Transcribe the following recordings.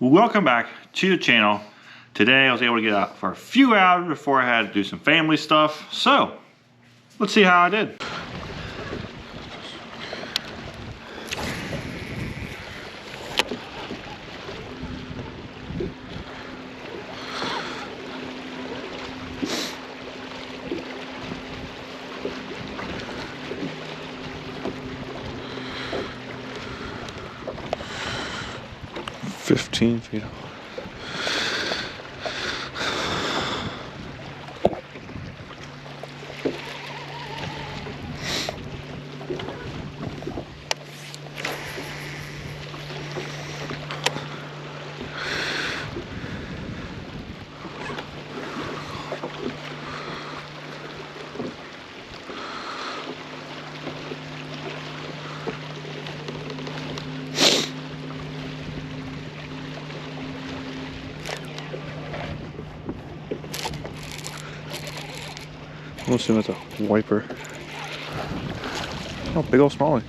Welcome back to the channel. Today I was able to get out for a few hours before I had to do some family stuff. So let's see how I did. Feet. We'll assume it's a wiper. Oh, big old smallie.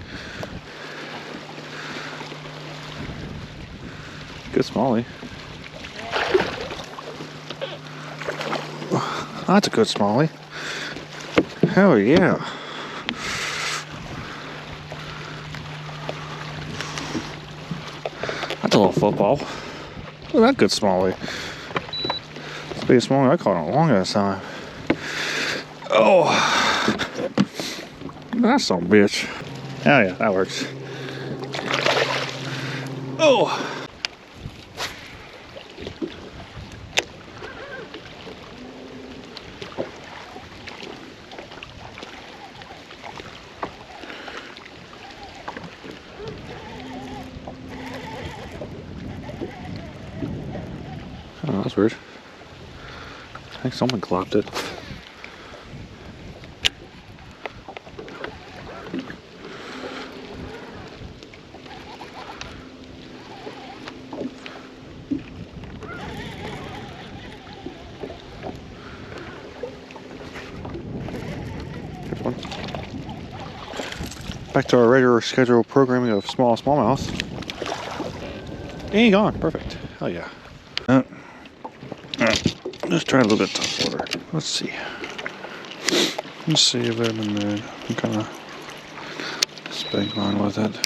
Good smallie. That's a good smallie. Hell yeah. That's a little football. Look at that good smallie. It's the biggest smallie I caught in a long ass time. Oh, that's some bitch. Hell yeah, that works. Oh. Oh, that's weird. I think someone clocked it. Back to our regular scheduled programming of smallmouth. And gone. Perfect. Hell yeah. Alright. Let's try a little bit top water. Let's see. Let's see if I'm in there. I'm kind of spank line with it.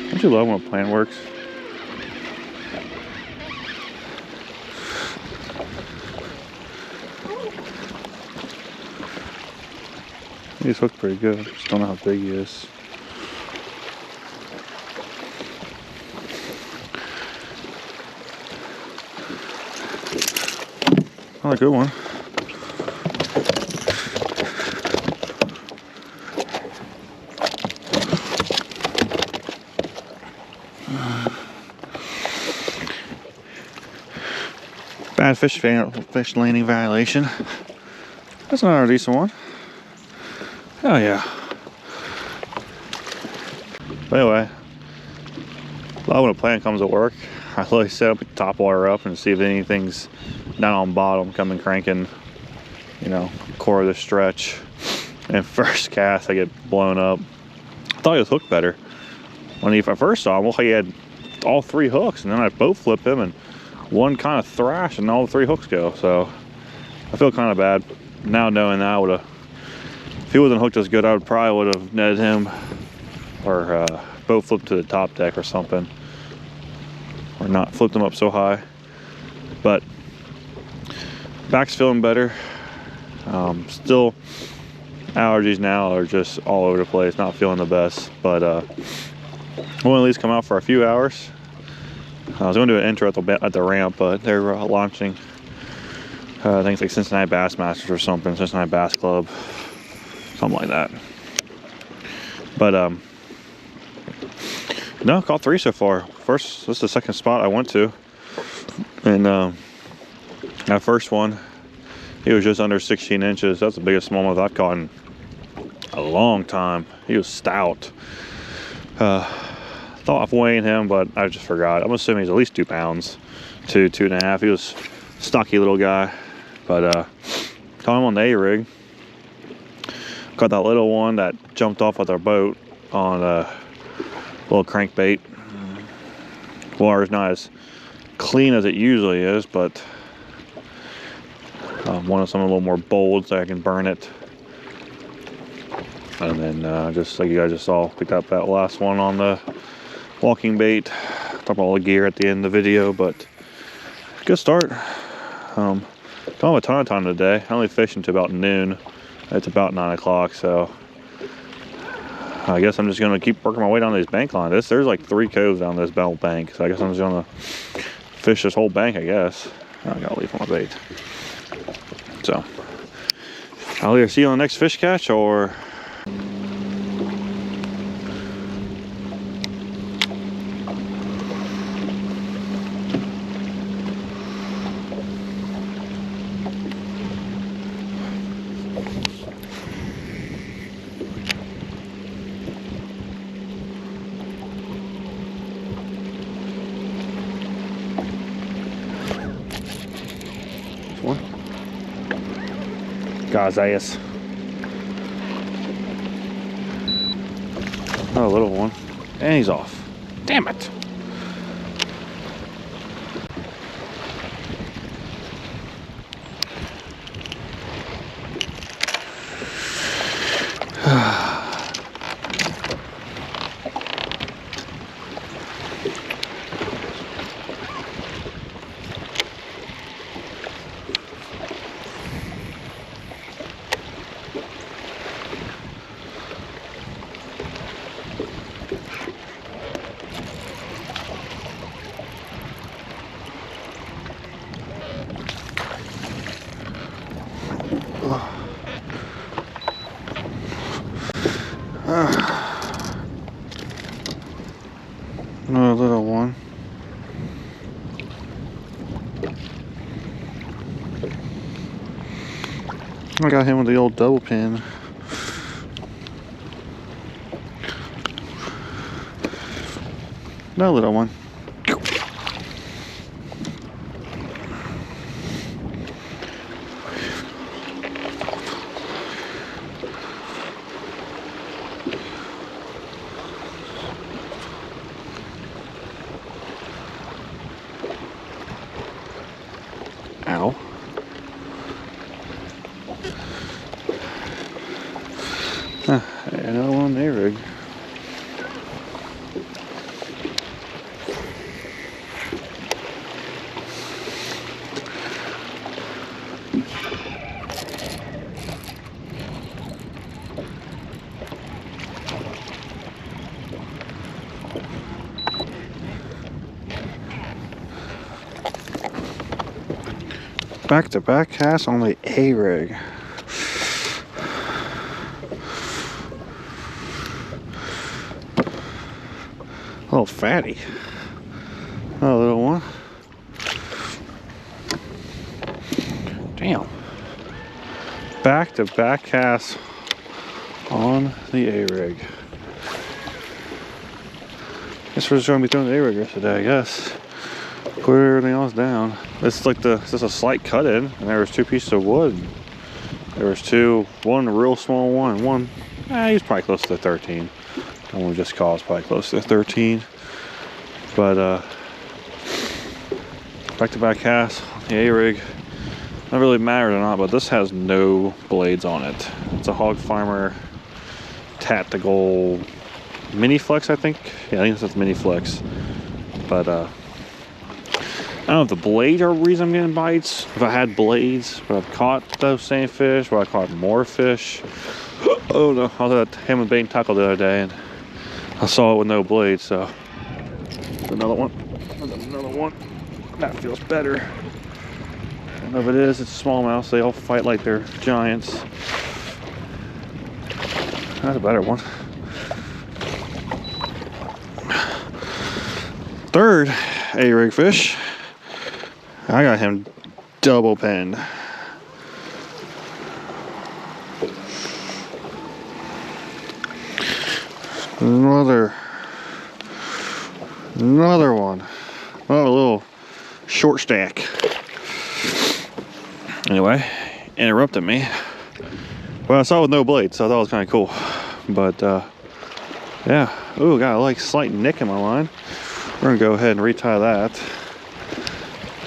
Don't you love when a plan works? He's hooked pretty good. Just don't know how big he is. Not a good one. Bad fish landing violation. That's another decent one. Oh yeah. But anyway, a lot when a plan comes to work, I literally set up the top water up and see if anything's down on bottom, coming cranking, you know, core of the stretch. And first cast, I get blown up. I thought he was hooked better. When I first saw him, well, he had all three hooks, and then I boat flipped him and one kind of thrash and all the three hooks go. So I feel kind of bad now knowing that. I would have, if he wasn't hooked as good, I probably would have netted him or boat flipped to the top deck or something, or not flipped him up so high. But back's feeling better. Still allergies now are just all over the place, not feeling the best, but I want to at least come out for a few hours. I was going to do an intro at the ramp, but they're launching things like Cincinnati Bass Masters or something, Cincinnati Bass Club, something like that. But no, caught three so far. First, this is the second spot I went to, and that first one, he was just under 16 inches. That's the biggest smallmouth I've caught in a long time. He was stout. Thought of weighing him, but I just forgot. I'm assuming he's at least 2 pounds, 2.5. He was a stocky little guy, but caught him on the A-rig. Got that little one that jumped off with our boat on a little crankbait. Water's not as clean as it usually is, but wanted something a little more bold so I can burn it. And then just like you guys just saw, picked up that last one on the walking bait. Talk about all the gear at the end of the video, but good start. Don't have a ton of time today. I only fished until about noon. It's about 9 o'clock, so I guess I'm just gonna keep working my way down these bank lines. There's like 3 coves down this bell bank, so I guess I'm just gonna fish this whole bank, I guess. I gotta leave my bait. So I'll either see you on the next fish catch or one. God's ass. Oh, a little one. And he's off. Damn it. Another little one. I got him with the old double pin. No little one. Ow. Another one on the A-rig. Back-to-back cast on the A-rig. A little fatty. A little one. Damn. Back-to-back cast on the A-rig. Guess we're just gonna be throwing the A-rig today, I guess. Put everything else down. It's like it's just a slight cut in, and there was 2 pieces of wood. There was one real small one, and one, he's probably close to 13. The one we just caught is probably close to 13. But back-to-back cast on the A-rig. Not really mattered or not, but this has no blades on it. It's a Hog Farmer Tactical Mini Flex, I think. Yeah, I think it's Mini Flex. But I don't know if the blades are the reason I'm getting bites. If I had blades, would I've caught those same fish? Would I caught more fish? Oh no, I was at Ham and Bait and Tackle the other day and I saw it with no blades, so. Another one. Another one. That feels better. I don't know if it is, it's smallmouth. They all fight like they're giants. That's a better one. Third A-rig fish. I got him double pinned. Another Another one. Oh, a little short stack. Anyway, interrupted me. Well, I saw it with no blades, so I thought it was kind of cool. But yeah, ooh, got a like slight nick in my line. We're gonna go ahead and retie that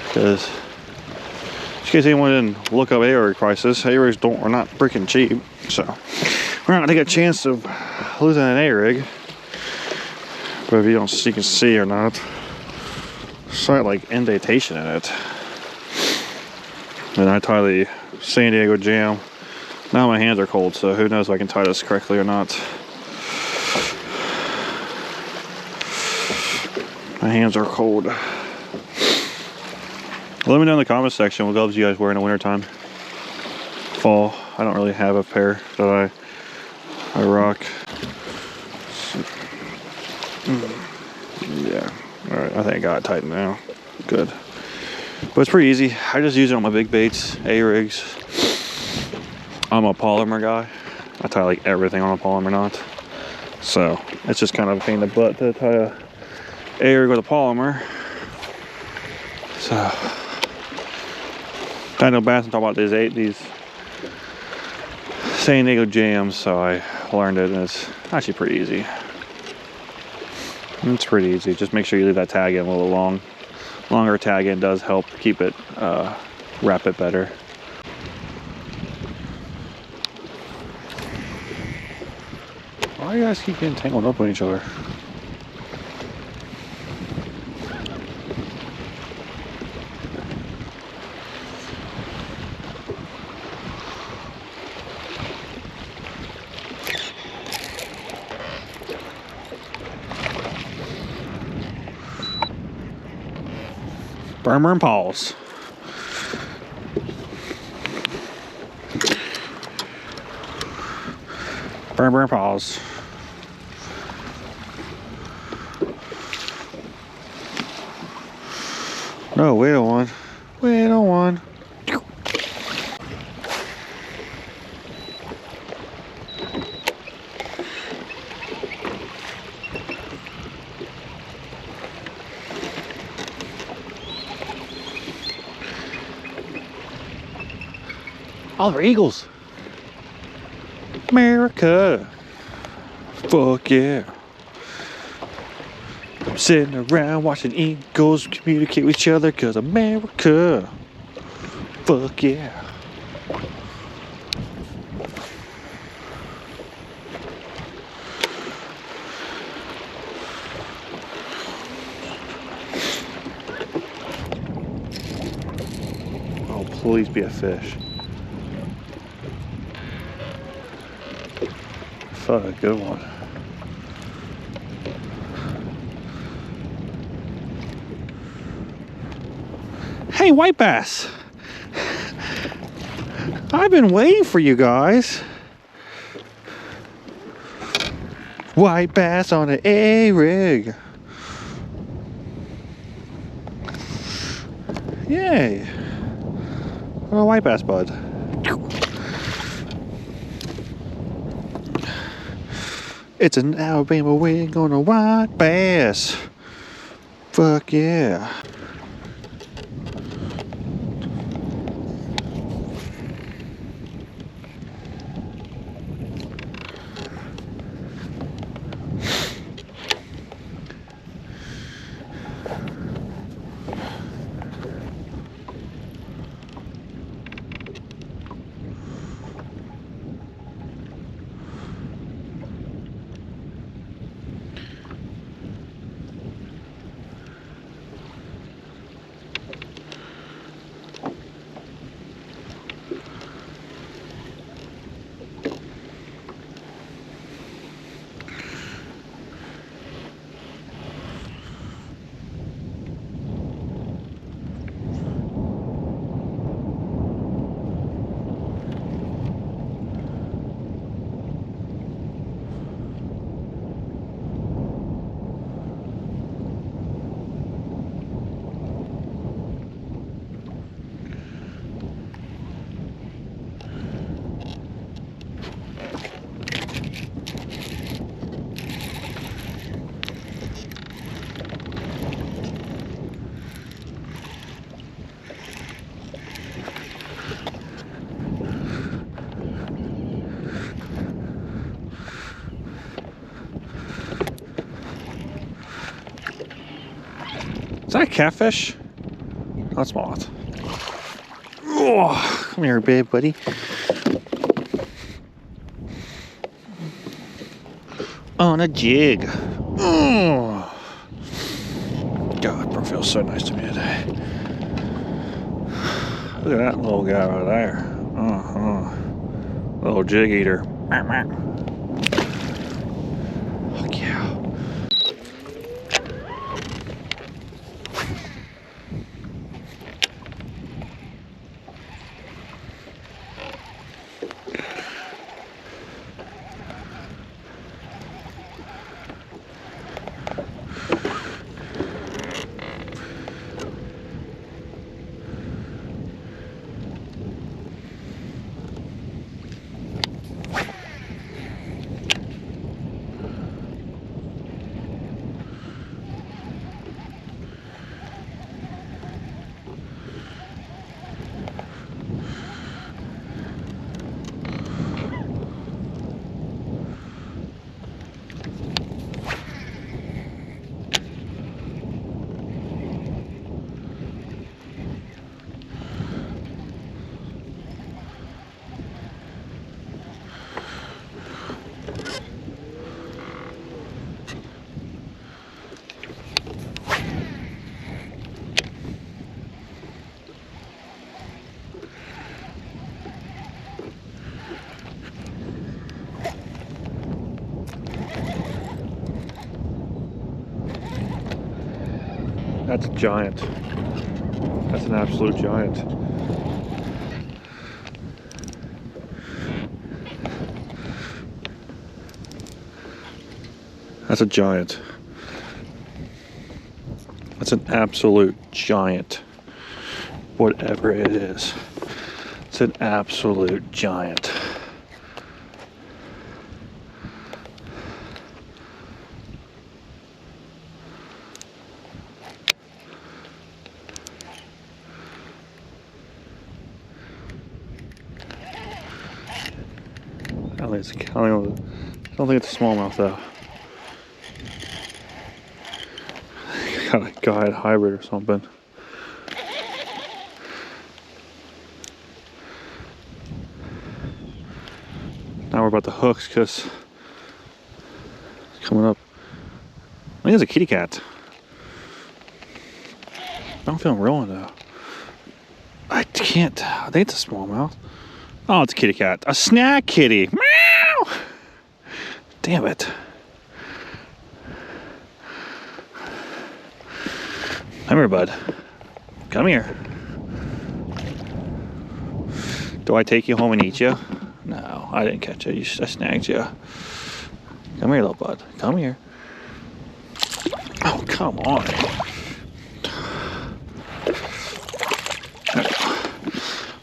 because, in case anyone didn't look up A-rig prices, A-rigs are not freaking cheap. So we're not gonna take a chance of losing an A-rig. But if you can see or not, slight like indentation in it. And I tie the San Diego jam. Now my hands are cold, so who knows if I can tie this correctly or not. My hands are cold. Let me know in the comment section what gloves you guys wear in the wintertime. Fall. I don't really have a pair that I rock. Yeah. Alright, I think I got it tightened now. Good. But it's pretty easy. I just use it on my big baits, A-rigs. I'm a polymer guy. I tie like everything on a polymer knot. So it's just kind of a pain in the butt to tie a A-rig with a polymer. So I know Bass and talk about these San Diego jams, so I learned it, and it's actually pretty easy. It's pretty easy. Just make sure you leave that tag in a little long. Longer tag in does help keep it wrap it better. Why do you guys keep getting tangled up with each other? Burmer and paws. Burmer and paws. No, wait on one. Wait on one. All the eagles. America. Fuck yeah. Sitting around watching eagles communicate with each other because America. Fuck yeah. Oh, please be a fish. Fuck, a good one. Hey, whitebass! I've been waiting for you guys. Whitebass on an A-rig. Yay! Oh, whitebass bud. It's an Alabama wing on a white bass. Fuck yeah. catfish? That's smallmouth. Oh, come here, babe, buddy. On a jig. Oh. God, bro, feels so nice to me today. Look at that little guy right there. Little jig eater. Fuck yeah. That's a giant. That's an absolute giant. That's a giant. That's an absolute giant. Whatever it is. It's an absolute giant. I don't think it's a smallmouth though. Got a guide hybrid or something. Now we're about the hooks because it's coming up. I think it's a kitty cat. I don't feel rolling though. I can't. I think it's a smallmouth. Oh, it's a kitty cat. A snack kitty. Meow! Damn it. Come here, bud. Come here. Do I take you home and eat you? No, I didn't catch you. I snagged you. Come here, little bud. Come here. Oh, come on.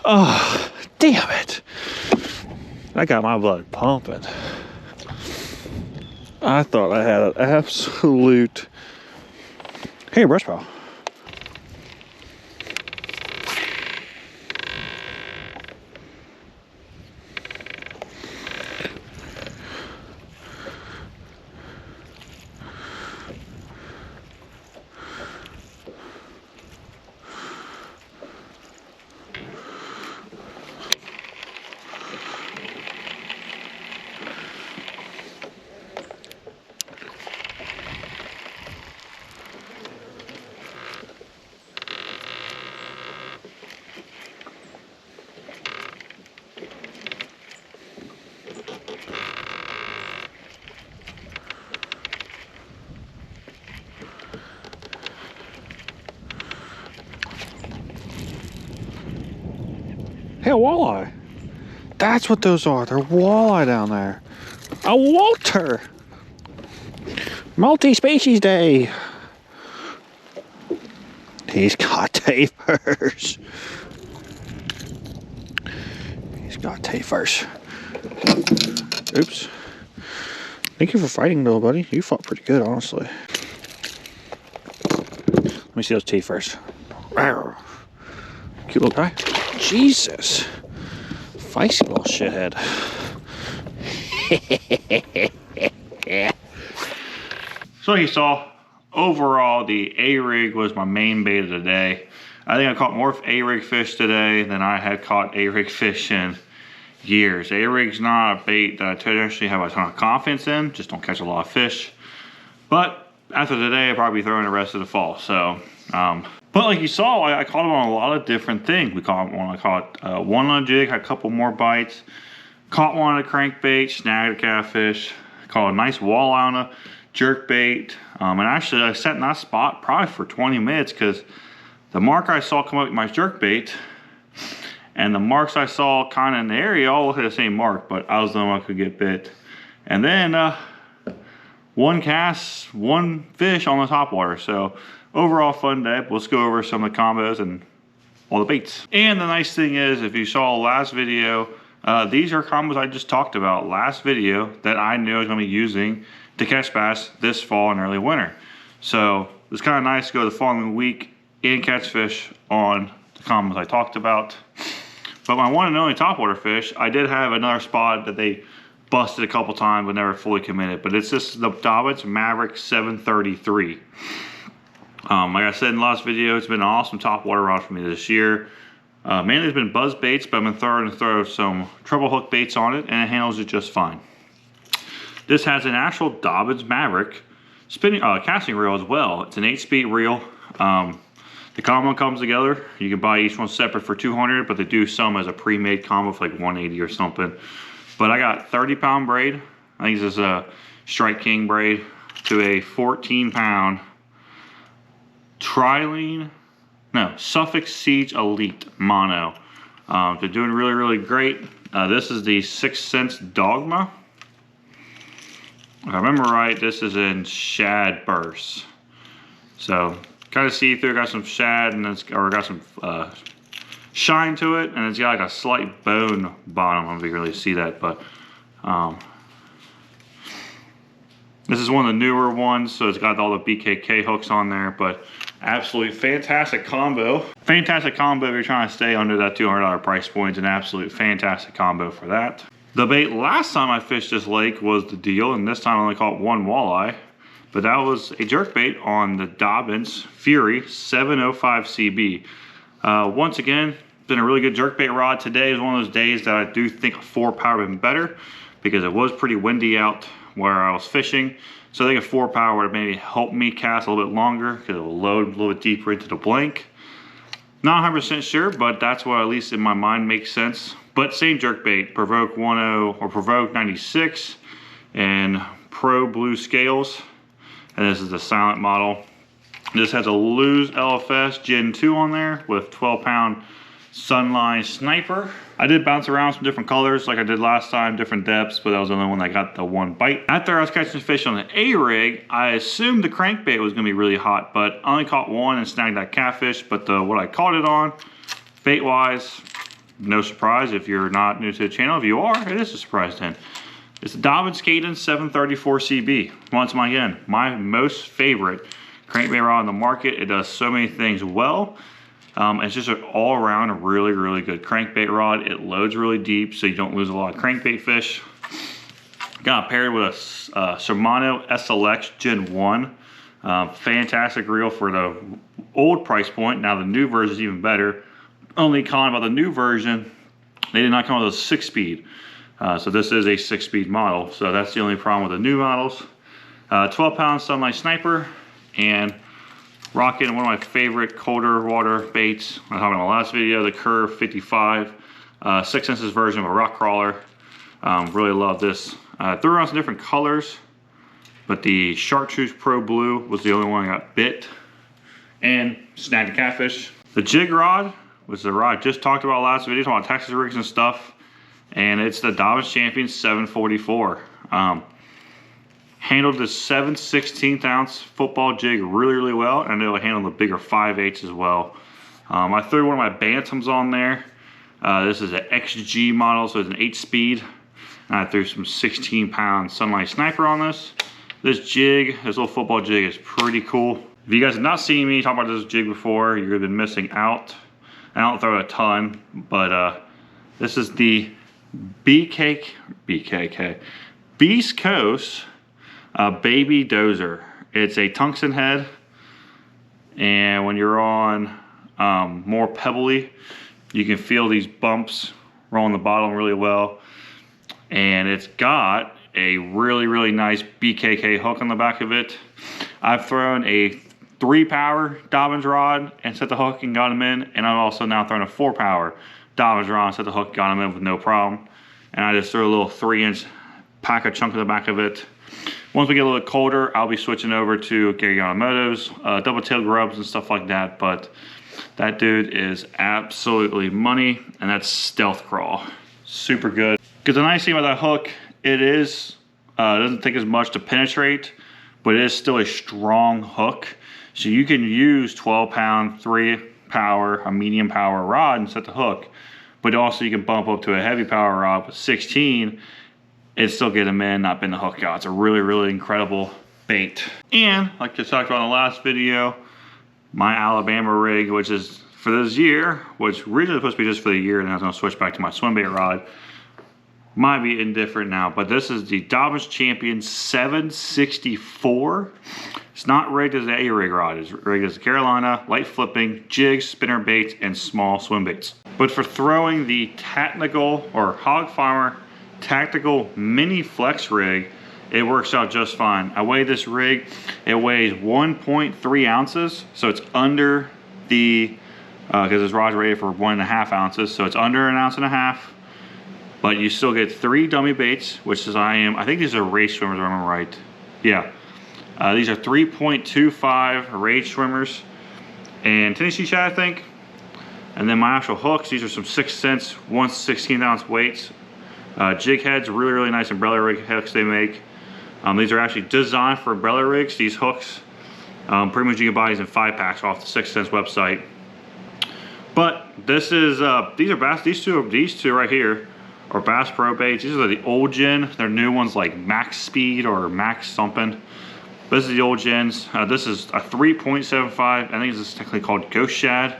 Oh, damn it. That got my blood pumping. I thought I had an absolute... Hey, brush pile. Hey, a walleye. That's what those are. They're walleye down there. A Walter. Multi-species day. He's got tapers. He's got tapers. Oops. Thank you for fighting though, buddy. You fought pretty good, honestly. Let me see those teeth first. Cute little guy. Jesus. Feisty little shithead. So he saw overall, the A-rig was my main bait of the day. I think I caught more A-rig fish today than I had caught A-rig fish in years. A-rig's not a bait that I traditionally have a ton of confidence in, just don't catch a lot of fish. But after today, I'll probably be throwing the rest of the fall. So, but like you saw, I caught them on a lot of different things. I caught one on a jig, had a couple more bites, caught one on a crankbait, snagged a catfish, caught a nice walleye on a jerkbait. And actually, I sat in that spot probably for 20 minutes because the mark I saw come up with my jerkbait and the marks I saw kind of in the area all look at the same mark, but I was the one who could get bit. And then one cast, one fish on the top water. So overall fun day. Let's go over some of the combos and all the baits. And the nice thing is, if you saw last video, these are combos I just talked about last video that I knew I was going to be using to catch bass this fall and early winter. So it's kind of nice to go the following week and catch fish on the combos I talked about. But my one and only topwater fish, I did have another spot that they busted a couple times but never fully committed. But it's just the Dobbins Maverick 733. Like I said in the last video, it's been an awesome topwater rod for me this year. Mainly it's been buzz baits, but I've been throw some treble hook baits on it, and it handles it just fine. This has an actual Dobbins Maverick spinning casting reel as well. It's an 8-speed reel. The combo comes together. You can buy each one separate for $200, but they do some as a pre-made combo for like $180 or something. But I got 30-pound braid. I think this is a Strike King braid to a 14-pound Suffolk Siege Elite mono. They're doing really, really great. This is the 6th Sense Dogma. If I remember right, this is in shad bursts. So kind of see through, got some shad and it's got some shine to it, and it's got like a slight bone bottom. I don't know if you can really see that, but this is one of the newer ones, so it's got all the BKK hooks on there, but absolutely fantastic combo. Fantastic combo if you're trying to stay under that $200 price point. It's an absolute fantastic combo for that. The bait last time I fished this lake was the deal, and this time I only caught one walleye, but that was a jerkbait on the Dobbins Fury 705 CB. Once again, been a really good jerkbait rod. Today is one of those days that I do think a 4-power would have been better because it was pretty windy out where I was fishing. So I think a 4-power would have maybe helped me cast a little bit longer because it will load a little bit deeper into the blank. Not 100% sure, but that's what at least in my mind makes sense. But same jerkbait, Provoke 10 or Provoke 96 and Pro Blue scales. And this is the silent model. This has a Lose LFS Gen 2 on there with 12-pound Sunline Sniper. I did bounce around some different colors like I did last time, different depths, but that was the only one that got the one bite. After I was catching fish on the A-rig, I assumed the crankbait was gonna be really hot, but I only caught one and snagged that catfish. But what I caught it on, bait-wise, no surprise if you're not new to the channel. If you are, it is a surprise then. It's the Dobbins Cadence 734 CB. Once again, my most favorite crankbait rod on the market. It does so many things well. It's just an all-around really, really good crankbait rod. It loads really deep, so you don't lose a lot of crankbait fish. Got paired with a Shimano SLX Gen 1. Fantastic reel for the old price point. Now the new version is even better. Only con about the new version, they did not come with a 6-speed. So this is a 6-speed model. So that's the only problem with the new models. 12-pound Sunlight Sniper, and rocking one of my favorite colder water baits. I talked about in the last video, the Curve 55, 6 Senses version of a rock crawler. Really love this. Threw around some different colors, but the Chartreuse Pro Blue was the only one I got bit and snagged a catfish. The jig rod was the rod I just talked about last video, talking about Texas rigs and stuff, and it's the Dobbins Champion 744. Handled the 7/16 ounce football jig really, really well. And I know I handled the bigger 5/8 as well. I threw one of my Bantams on there. This is an XG model, so it's an 8-speed. And I threw some 16-pound Sunlight Sniper on this. This jig, this little football jig, is pretty cool. If you guys have not seen me talk about this jig before, you've been missing out. I don't throw a ton, but this is the BKK Beast Coast Baby Dozer. It's a tungsten head, and when you're on more pebbly, you can feel these bumps rolling the bottom really well. And it's got a really nice BKK hook on the back of it. I've thrown a 3-power Dobbins rod and set the hook and got them in, and I've also now thrown a 4-power Dobbins rod and set the hook and got them in with no problem. And I just threw a little 3-inch pack of chunk in the back of it. Once we get a little colder, I'll be switching over to Gary Yamamoto's double-tailed grubs and stuff like that, but that dude is absolutely money, and that's stealth crawl. Super good. Because the nice thing about that hook, it is, doesn't take as much to penetrate, but it is still a strong hook. So you can use 12-pound, 3-power, a medium power rod and set the hook, but also you can bump up to a heavy power rod with 16 and still get them in, not bend the hook out. It's a really incredible bait. And like I talked about in the last video, my l.omeara rig, which is for this year, which originally supposed to be just for the year, and I was gonna switch back to my swim bait rod, might be indifferent now, but this is the Dobbins Champion 764. It's not rigged as an A-rig rod. It's rigged as a Carolina, light flipping, jigs, spinner baits, and small swim baits. But for throwing the tactical or Hog Farmer tactical mini flex rig, it works out just fine. I weighed this rig. It weighs 1.3 ounces, so it's under the, because this rod's rated for 1.5 ounces, so it's under 1.5 ounces. But you still get 3 dummy baits, which is I think these are race swimmers, if I remember right. Yeah. These are 3.25 rage swimmers and Tennessee shad, I think. And then my actual hooks, these are some 6 cents, 1/16 ounce weights. Jig heads, really nice umbrella rig hooks they make. These are actually designed for umbrella rigs. These hooks, pretty much you can buy these in 5-packs off the 6 Cents website. But this is, these are Bass, these two right here are Bass Pro baits. These are the old gen. They're new ones like Max Speed or Max something. This is the old gens. This is a 3.75. I think this is technically called Ghost Shad.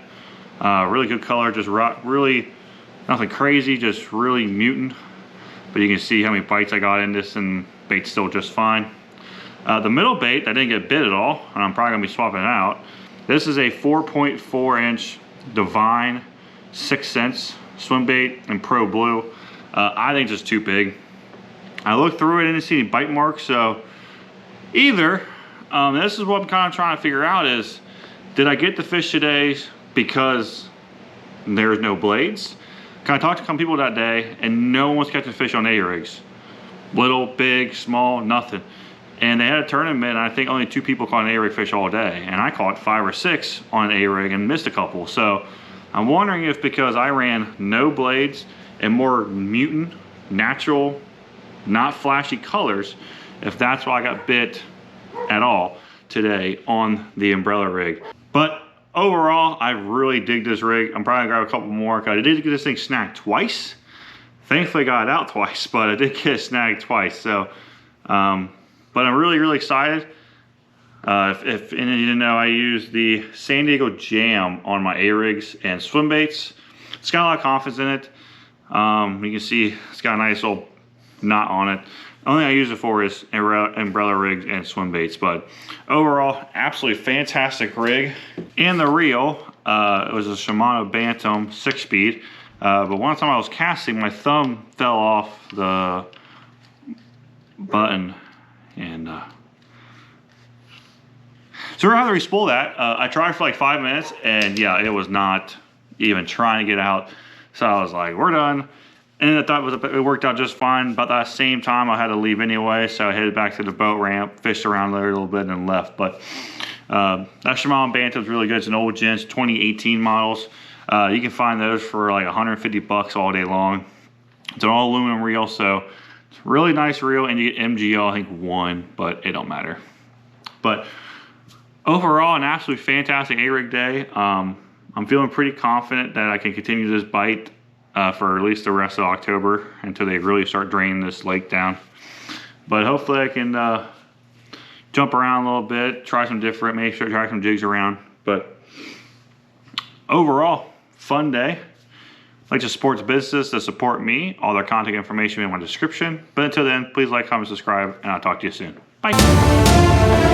Really good color, just really nothing crazy, just really mutant. But you can see how many bites I got in this, and bait's still just fine. The middle bait, I didn't get bit at all, and I'm probably gonna be swapping it out. This is a 4.4-inch Divine 6 Cents swim bait in Pro Blue. I think it's just too big. I looked through it and didn't see any bite marks, so either, this is what I'm kind of trying to figure out is, did I get the fish today because there's no blades? I talked to a couple people that day, and no one was catching fish on A-rigs. Little, big, small, nothing. And they had a tournament, and I think only 2 people caught an A-rig fish all day. And I caught 5 or 6 on an A-rig and missed a couple. So I'm wondering if because I ran no blades and more mutant, natural, not flashy colors, if that's why I got bit at all today on the umbrella rig. But overall, I really dig this rig. I'm probably gonna grab a couple more, because I did get this thing snagged twice. Thankfully I got it out twice, but I did get it snagged twice. So, but I'm really excited. If any of you didn't know, I use the San Diego Jam on my A-rigs and swim baits. It's got a lot of confidence in it. You can see it's got a nice little knot on it. The only thing I use it for is umbrella rigs and swim baits, but overall, absolutely fantastic rig. And the reel, it was a Shimano Bantam 6-speed, but one time I was casting, my thumb fell off the button, and so we're having to respool that. I tried for like 5 minutes, and yeah, it was not even trying to get out. So I was like, we're done. And I thought it worked out just fine. About that same time, I had to leave anyway, so I headed back to the boat ramp, fished around there a little bit, and left. But that Shimano Bantam's really good. It's an old gen, 2018 models. You can find those for like 150 bucks all day long. It's an all aluminum reel, so it's a really nice reel, and you get MGL, I think 1, but it don't matter. But overall, an absolutely fantastic A-rig day. I'm feeling pretty confident that I can continue this bite for at least the rest of October until they really start draining this lake down. But hopefully I can jump around a little bit, try some different, maybe try some jigs around. But overall, fun day. I'd like to support the business that support me. All their contact information in my description. But until then, please like, comment, subscribe, and I'll talk to you soon. Bye.